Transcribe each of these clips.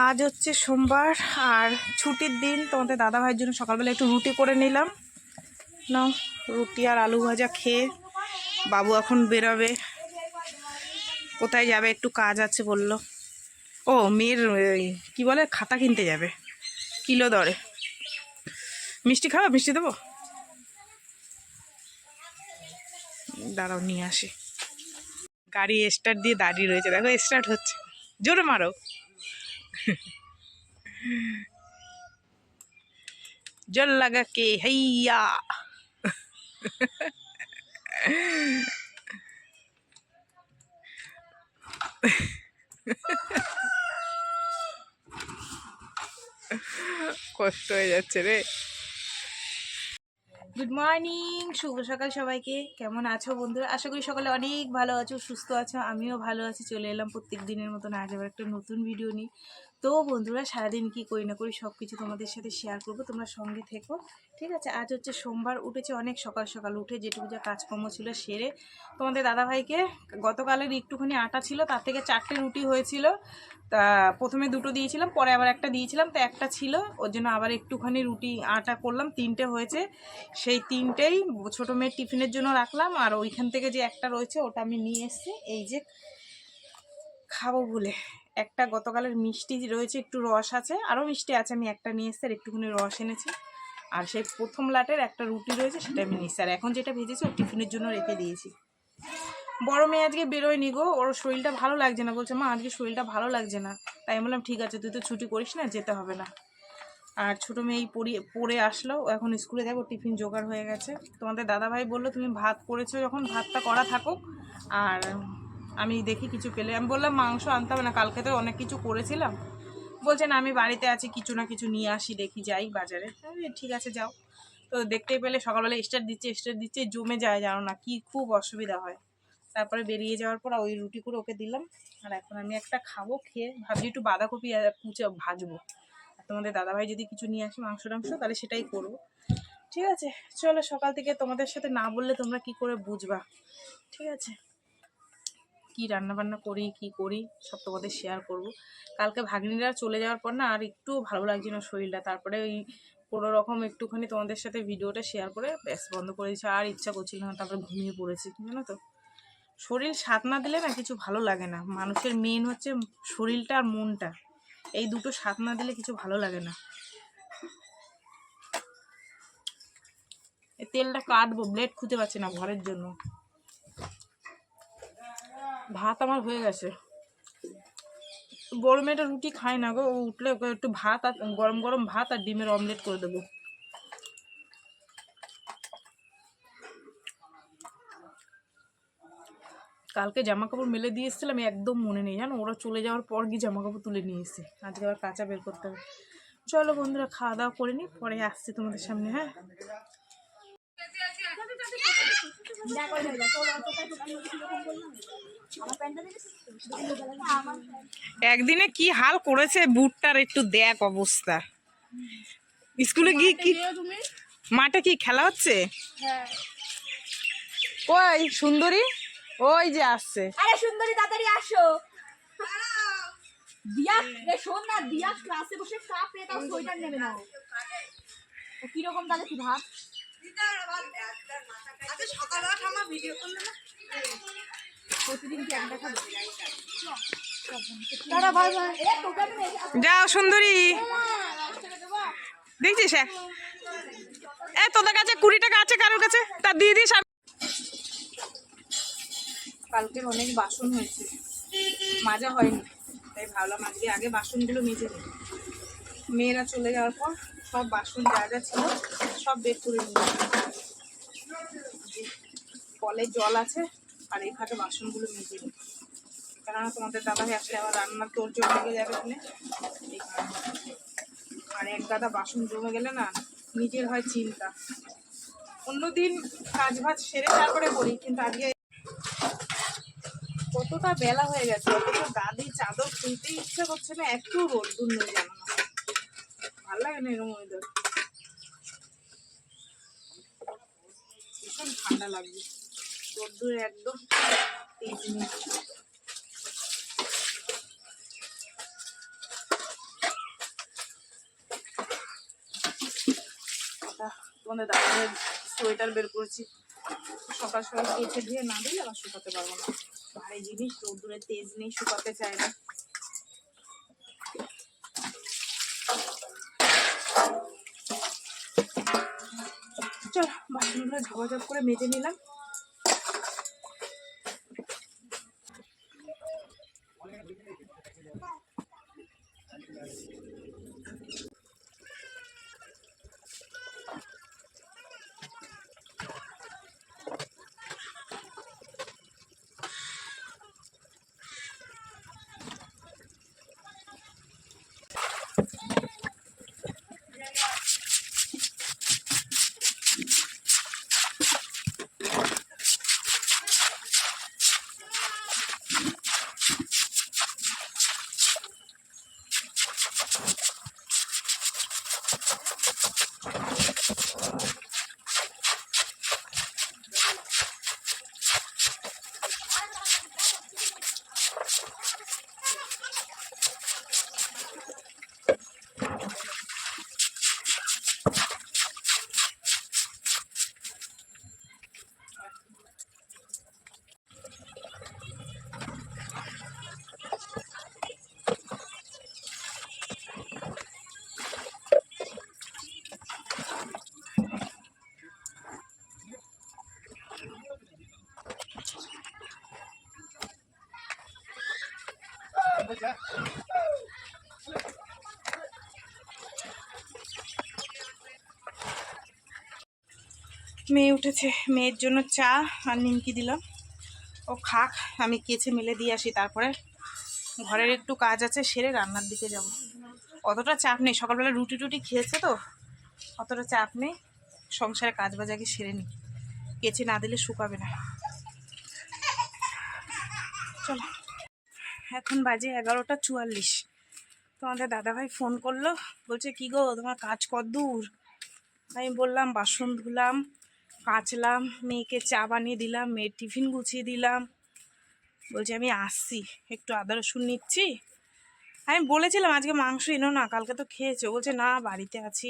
আজ হচ্ছে সোমবার আর ছুটির দিন। তোমাদের দাদা ভাইয়ের জন্য সকালবেলা একটু রুটি করে নিলাম। নাও, রুটি আর আলু ভাজা খেয়ে বাবু এখন বেরোবে। কোথায় যাবে? একটু কাজ আছে বলল। ও মেয়ের কি বলে খাতা কিনতে যাবে কিলো দরে। মিষ্টি খাও? মিষ্টি দেবো, দাঁড়াও নিয়ে আসি। গাড়ি স্টার্ট দিয়ে দাঁড়িয়ে রয়েছে, দেখো স্টার্ট হচ্ছে। জোরে মারো। জল লাগা কে হাইয়া। কষ্ট হয়ে যাচ্ছে রে। গুড মর্নিং, শুভ সকাল সবাইকে। কেমন আছো বন্ধুরা? আশা করি সকালে অনেক ভালো আছো, সুস্থ আছো। আমিও ভালো আছি। চলে এলাম প্রত্যেক দিনের মতন আজ আবার একটা নতুন ভিডিও নিই। তো বন্ধুরা, সারাদিন কি করি না করি সব কিছু তোমাদের সাথে শেয়ার করবো, তোমরা সঙ্গে থেকো, ঠিক আছে? আজ হচ্ছে সোমবার। উঠেছে অনেক সকাল সকাল, উঠে যেটুকু যা কাজকর্ম ছিল সেরে তোমাদের দাদাভাইকে গতকালের একটুখানি আটা ছিল, তার থেকে 4টে রুটি হয়েছিল। তা প্রথমে 2টো দিয়েছিলাম, পরে আবার একটা দিয়েছিলাম, তো একটা ছিল, ওর জন্য আবার একটুখানি রুটি আটা করলাম। 3টে হয়েছে, সেই 3টেই ছোটো মেয়ের টিফিনের জন্য রাখলাম। আর ওইখান থেকে যে একটা রয়েছে ওটা আমি নিয়ে এসেছি, এই যে খাবো বলে। একটা গতকালের মিষ্টি রয়েছে, একটু রস আছে, আরও মিষ্টি আছে, আমি একটা নিয়ে এসেছি আর একটুখানি রস এনেছি। আর সেই প্রথম লাটের একটা রুটি রয়েছে, সেটা আমি নিয়েছি। আর এখন যেটা ভেজেছি ওর টিফিনের জন্য রেখে দিয়েছি। বড় মেয়ে আজকে বেরোয়নি গো, ওর শরীরটা ভালো লাগছে না, বলছে মা আজকে শরীরটা ভালো লাগছে না। তাই আমি বললাম ঠিক আছে, তুই তো ছুটি করিস না, যেতে হবে না। আর ছোটো মেয়ে পড়ে আসলো, এখন স্কুলে যাবো, টিফিন জোগাড় হয়ে গেছে। তোমাদের দাদাভাই বললো তুমি ভাত করেছো যখন ভাতটা করা থাকুক, আর আমি দেখি কিছু পেলে। আমি বললাম মাংস আনতে হবে না, কালকে তো অনেক কিছু করেছিলাম। বলছে না আমি বাড়িতে আছি, কিছু না কিছু নিয়ে আসি, দেখি যাই বাজারে। ঠিক আছে যাও। তো দেখতেই পেলে সকালবেলা স্টার্ট দিচ্ছে জমে যায়, জানো না কি খুব অসুবিধা হয়। তারপরে বেরিয়ে যাওয়ার পর ওই রুটি করে ওকে দিলাম। আর এখন আমি একটা খাবো, খেয়ে ভাবছি একটু বাঁধাকপি আর কুচে ভাজবো। আর তোমাদের দাদাভাই যদি কিছু নিয়ে আসে মাংস টাংস, তাহলে সেটাই করবো, ঠিক আছে? চলো, সকাল থেকে তোমাদের সাথে না বললে তোমরা কি করে বুঝবা, ঠিক আছে? কি রান্না বান্না করি কি করি সব তোমাদের শেয়ার করব। কালকে ভাগ্নিরা চলে যাওয়ার পর না আর একটু ভালো লাগছে না শরীরটা। তারপরে ওই কোনো রকম একটুখানি তোমাদের সাথে ভিডিওটা শেয়ার করে ব্যাস বন্ধ করে দিচ্ছি, আর ইচ্ছা করছিল না। তারপরে ঘুমিয়ে পড়েছি, জানো তো। শরীর সাথ না দিলে না কিছু ভালো লাগে না। মানুষের মেন হচ্ছে শরীরটা আর মনটা, এই দুটো সাথ না দিলে কিছু ভালো লাগে না। এই তেলটা কাটবো, ব্লেড খুঁজে পাচ্ছি না ঘরের জন্য। ভাত আমার হয়ে গেছে। বড় মেয়েটা রুটি খায় না গো, ও উঠলে ওকে একটু ভাত আর গরম গরম ভাত আর ডিমের অমলেট করে দেবো। কালকে জামা কাপড় মেলে দিয়ে এসেছিলাম, একদম মনে নেই জানো, ওরা চলে যাওয়ার পর গিয়ে জামা কাপড় তুলে নিয়ে এসেছি। আজকে আবার কাঁচা বের করতে হবে। চলো বন্ধুরা, খাওয়া দাওয়া করে নিই, পরে আসছি তোমাদের সামনে। হ্যাঁ, একদিনে কি হাল করেছে বুটটার, একটু দেখ অবস্থা। স্কুলে গিয়ে কি মাঠে কি খেলা হচ্ছে? কই সুন্দরী? ওই যে আসছে। আরে সুন্দরী তাড়াতাড়ি আসো। দিয়া রে শোন না, দিয়া ক্লাসে বসে কাপ রে, তাও সোয়েটার নেবে না। ও কি রকম তাহলে কি ভাব? আচ্ছা সকালবেলা থামা ভিডিও করলে না, প্রতিদিন কি একটা খাবে? দাঁড়া ভাই ভাই, এ তোকে আমি যাও সুন্দরী। দেখছিস তোদের কাছে 20 টাকা আছে কারোর কাছে, তা দিয়ে দিস। কালকের অনেক বাসন হয়েছে, মাজা হয়নি, তাই ভাবলাম আজকে আগে বাসনগুলো মেজে দিই। মেয়েরা চলে যাওয়ার পর সব বাসন যা যা ছিল সব বের করে নিই। কলে জল আছে আর এই ফাঁকে বাসনগুলো মেজে নিই, কেননা তোমাদের দাদাভাই আসলে আবার রান্নার তোর জল লেগে যাবে এখানে। এই কারণে আর এক গাদা বাসন জমে গেলে না নিজের হয় চিন্তা। অন্যদিন কাজ বাজ সেরে তারপরে করি, কিন্তু আজকে কতটা বেলা হয়ে গেছে, অথচ গাদি চাদর খুলতে ইচ্ছে করছে না, একটু রোদ্দুর নেই জানো না, ভালো লাগে না এরকম ওয়েদার। ভীষণ ঠান্ডা লাগবে, রোদ্দুরে একদম তেজ নেই। তোমাদের দাদাদের সোয়েটার বের করেছি, সকাল সকাল কেচে দিয়ে না দিলে আবার শুকাতে পারবো না, ভারী জিনিস, রোদ্দুরের তেজ নেই, শুকাতে চায় না। চল বাসনগুলো ঝপাঝপ করে মেজে নিলাম। মেয়ে উঠেছে, মেয়ের জন্য চা আর নিমকি দিলাম, ও খাক, আমি কেচে মেলে দিয়ে আসি, তারপরে ঘরের একটু কাজ আছে সেরে রান্নার দিকে যাব। অতটা চাপ নেই, সকালবেলা রুটি টুটি খেয়েছে তো অতটা চাপ নেই, সংসারে কাজ বাজাকে সেরে নিই, কেচে না দিলে শুকাবে না। চলো, এখন বাজে 11:44। তোমাদের দাদাভাই ফোন করলো, বলছে কি গো তোমার কাজ কতদূর? আমি বললাম বাসন ধুলাম, কাচলাম, মেয়েকে চা বানিয়ে দিলাম, মেয়ের টিফিন গুছিয়ে দিলাম। বলছে আমি আসছি, একটু আদা রসুন নিচ্ছি। আমি বলেছিলাম আজকে মাংস এনো না, কালকে তো খেয়েছো। বলছে না বাড়িতে আছি,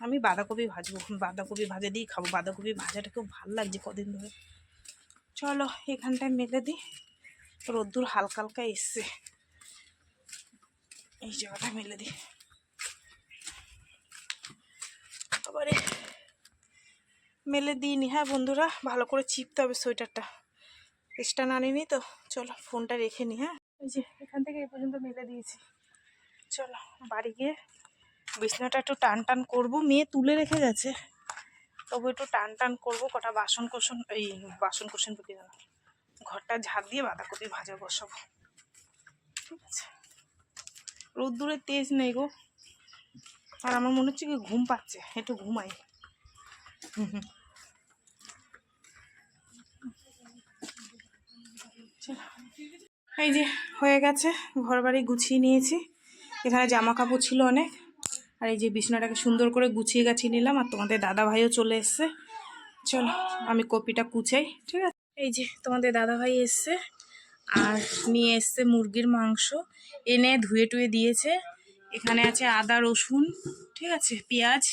আমি বাঁধাকপি ভাজবো, বাঁধাকপি ভাজা দিয়েই খাবো, বাঁধাকপি ভাজাটা খুব ভালো লাগছে কদিন ধরে। চলো এখানটায় মেলে দিই, রোদ্দুর হালকা হালকা এসছে, এই জায়গাটা মেলে দিই। আবারে মেলে দিইনি, হ্যাঁ বন্ধুরা, ভালো করে চিপতে হবে সোয়েটারটা, এক্সট্রা না নিই তো। চলো ফোনটা রেখে নিই, হ্যাঁ এই যে এখান থেকে এ পর্যন্ত মেলে দিয়েছি। চলো বাড়ি গিয়ে বিছানাটা একটু টান টান করবো, মেয়ে তুলে রেখে গেছে, তবু একটু টান টান করবো, কটা বাসন কোসন, এই বাসন কোসন পেতে গেল, ঘরটা ঝাড় দিয়ে বাঁধাকপি ভাজা বসাবো, ঠিক আছে। রোদ্দুরের তেজ নেই গো, আর আমার মনে হচ্ছে কি ঘুম পাচ্ছে, একটু ঘুমাই। এই যে হয়ে গেছে, ঘর বাড়ি গুছিয়ে নিয়েছি, এখানে জামা কাপড় ছিল অনেক, আর এই যে বিছানাটাকে সুন্দর করে গুছিয়ে গাছিয়ে নিলাম, আর তোমাদের দাদা ভাইও চলে এসছে। চলো আমি কপিটা কুচাই, ঠিক আছে। এই যে তোমাদের দাদা ভাই এসছে, আর নিয়ে এসছে মুরগির মাংস, এনে ধুয়ে টুয়ে দিয়েছে। এখানে আছে আদা রসুন, ঠিক আছে, পেঁয়াজ,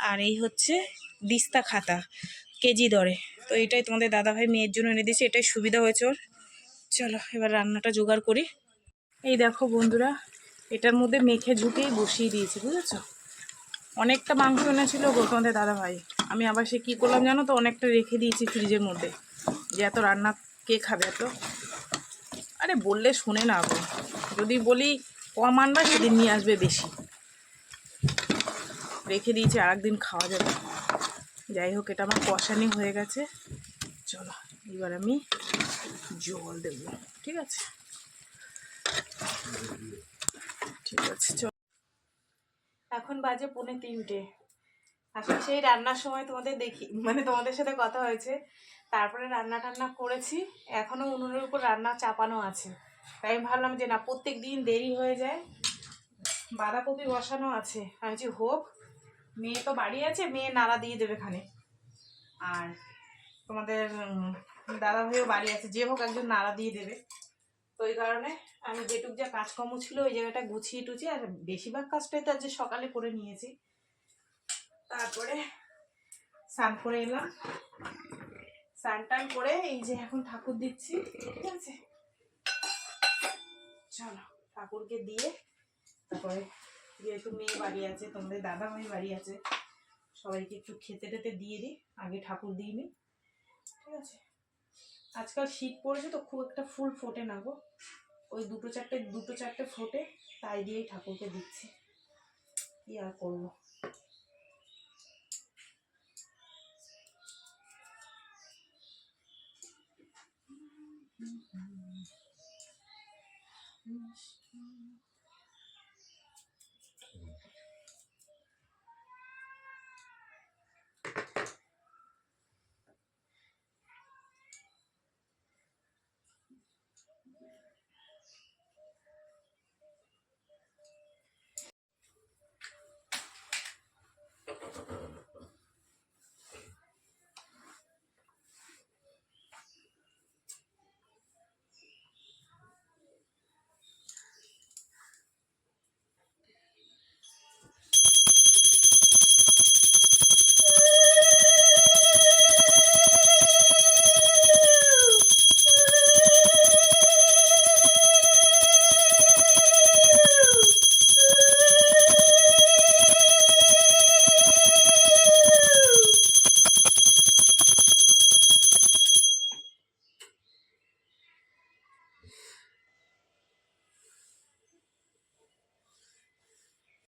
আর এই হচ্ছে দিস্তা খাতা কেজি দরে। তো এটাই তোমাদের দাদাভাই মেয়ের জন্য এনে দিয়েছে, এটাই সুবিধা হয়েছে ওর। চলো এবার রান্নাটা জোগাড় করি। এই দেখো বন্ধুরা, এটার মধ্যে মেখে ঝুঁকেই বসিয়ে দিয়েছি, বুঝেছো। অনেকটা মাংস এনেছিল গো তোমাদের দাদাভাই, আমি আবার সে কী করলাম জানো তো, অনেকটা রেখে দিয়েছি ফ্রিজের মধ্যে, যে এত রান্না কে খাবে এত। আরে বললে শোনে না গো, যদি বলি কম আনবা সেদিন নিয়ে আসবে বেশি, রেখে দিয়েছি আর একদিন খাওয়া যাবে। যাই হোক, এটা আমার কষানি হয়ে গেছে। চলো এবার আমি জল দেবো, ঠিক আছে, ঠিক আছে। চল, এখন বাজে 2:45। আসলে সেই রান্নার সময় তোমাদের দেখি, মানে তোমাদের সাথে কথা হয়েছে, তারপরে রান্না টান্না করেছি, এখনও উনুনের উপর রান্না চাপানো আছে। তাই আমি ভাবলাম যে না, প্রত্যেক দিন দেরি হয়ে যায়, বাঁধাকপি বসানো আছে, আমি যে হোক, মেয়ে তো বাড়ি আছে, মেয়ে নাড়া দিয়ে দেবে খানে, আর তোমাদের দাদা ভাইও বাড়ি আছে, যে হোক একজন নাড়া দিয়ে দেবে। তো ওই কারণে আমি যেটুক যা কাজকর্ম ছিল ওই জায়গাটা গুছিয়ে টুছিয়ে, আর বেশিরভাগ কাজটাই তো আজ সকালে করে নিয়েছি। তারপরে স্নান করে এলাম, স্নান টান করে এই যে এখন ঠাকুর দিচ্ছি। ঠিক আছে, চলো ঠাকুরকে দিয়ে তারপরে যেহেতু মেয়ে বাড়ি আছে, তোমাদের দাদা ভাই বাড়ি আছে, সবাইকে একটু খেতে টেতে দিয়ে দিই, আগে ঠাকুর দিয়ে নিই। ঠিক আছে, আজকাল শীত পড়েছে তো খুব একটা ফুল ফোটে না গো, ওই দুটো চারটে ফোটে, তাই দিয়েই ঠাকুরকে দিচ্ছি, কি আর করবো।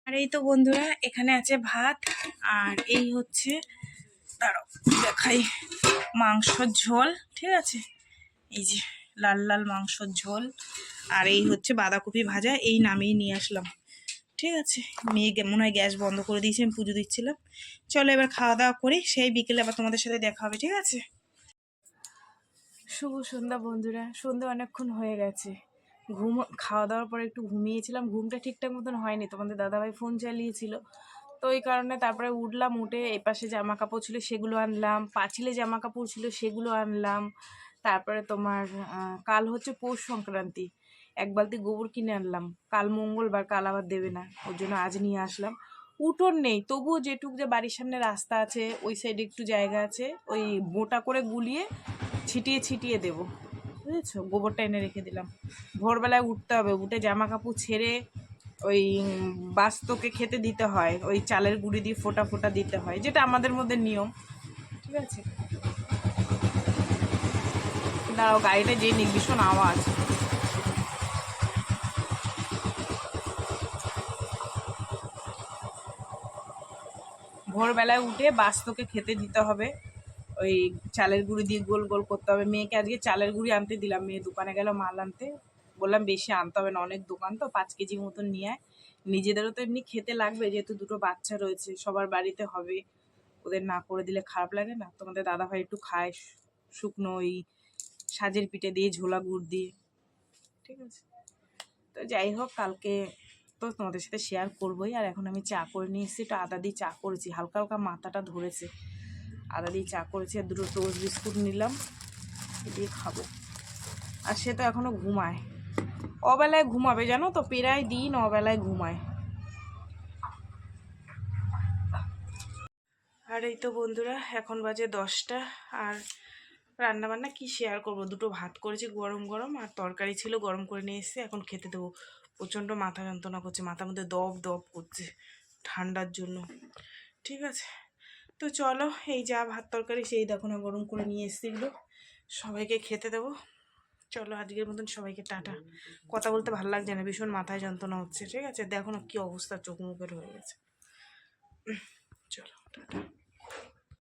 আর এই তো বন্ধুরা, এখানে আছে ভাত, আর এই হচ্ছে দাঁড়াও দেখাই মাংসর ঝোল। ঠিক আছে, এই যে লাল লাল মাংসর ঝোল, আর এই হচ্ছে বাঁধাকপি ভাজা, এই নামিয়ে নিয়ে আসলাম। ঠিক আছে, মেয়ে মনে হয় গ্যাস বন্ধ করে দিয়েছে, আমি পুজো দিচ্ছিলাম। চলো এবার খাওয়া দাওয়া করি, সেই বিকেলে আবার তোমাদের সাথে দেখা হবে। ঠিক আছে, শুভ সন্ধ্যা বন্ধুরা, সন্ধ্যা অনেকক্ষণ হয়ে গেছে। খাওয়া দাওয়ার পরে একটু ঘুমিয়েছিলাম, ঘুমটা ঠিকঠাক মতন হয়নি, তোমাদের দাদাভাই ফোন চালিয়েছিল, তো ওই কারণে তারপরে উঠলাম, উঠে এই পাশে জামা কাপড় ছিল সেগুলো আনলাম, পাঁচিলে জামা কাপড় ছিল সেগুলো আনলাম। তারপরে তোমার কাল হচ্ছে পৌষ সংক্রান্তি, এক বালতি গোবর কিনে আনলাম, কাল মঙ্গলবার, কাল আবার দেবে না, ওর জন্য আজ নিয়ে আসলাম। উঠোন নেই, তবুও যেটুক যে বাড়ির সামনে রাস্তা আছে, ওই সাইডে একটু জায়গা আছে, ওই মোটা করে গুলিয়ে ছিটিয়ে ছিটিয়ে দেবো, বুঝেছো, গোবরটা এনে রেখে দিলাম। ভোরবেলায় উঠতে হবে, উঠে জামা কাপড় ছেড়ে ওই বাস্তকে খেতে দিতে হয়, ওই চালের গুঁড়ি দিয়ে ফোঁটা ফোঁটা দিতে হয়, যেটা আমাদের মধ্যে নিয়ম। ঠিক আছে, দাঁড়াও গাড়িটা যেয়ে নিক, ভীষণ আওয়াজ। ভোরবেলায় উঠে বাস্তকে খেতে দিতে হবে, ওই চালের গুঁড়ি দিয়ে গোল গোল করতে হবে। মেয়েকে আজকে চালের গুঁড়ি আনতে দিলাম, মেয়ে দোকানে গেল মাল আনতে, বললাম বেশি আনতে হবে না, অনেক দোকান তো, 5 কেজি মতন নিয়ে আয়, নিজেদেরও তো এমনি খেতে লাগবে, যেহেতু দুটো বাচ্চা রয়েছে, সবার বাড়িতে হবে, ওদের না করে দিলে খারাপ লাগে না। তোমাদের দাদাভাই একটু খায় শুকনো ওই সাজের পিঠে দিয়ে, ঝোলা গুড় দিয়ে। ঠিক আছে, তো যাই হোক, কালকে তো তোমাদের সাথে শেয়ার করবোই। আর এখন আমি চা করে নিয়ে এসেছি, একটু আদা দিয়ে চা করেছি, হালকা হালকা মাথাটা ধরেছে, আদা দিয়ে চা করেছি, আর দুটো টোস্ট বিস্কুট নিলাম, দিয়ে খাবো। আর সে তো এখনও ঘুমায়, অবেলায় ঘুমাবে জানো তো, প্রায় দিন অবেলায় ঘুমায়। আর এই তো বন্ধুরা, এখন বাজে 10টা, আর রান্নাবান্না কি শেয়ার করব, দুটো ভাত করেছি গরম গরম, আর তরকারি ছিল গরম করে নিয়ে এসেছি, এখন খেতে দেবো। প্রচণ্ড মাথা যন্ত্রণা করছে, মাথার মধ্যে দপ দপ করছে ঠান্ডার জন্য। ঠিক আছে, তো চলো, এই যা ভাত তরকারি সেই দেখো না গরম করে নিয়ে এসেছি, এগুলো সবাইকে খেতে দেবো। চলো আজকের মতন সবাইকে টাটা। কথা বলতে ভালো লাগছে না, ভীষণ মাথায় যন্ত্রণা হচ্ছে। ঠিক আছে, দেখো না কি অবস্থা, চোখ মুখের হয়ে গেছে। চলো টাটা।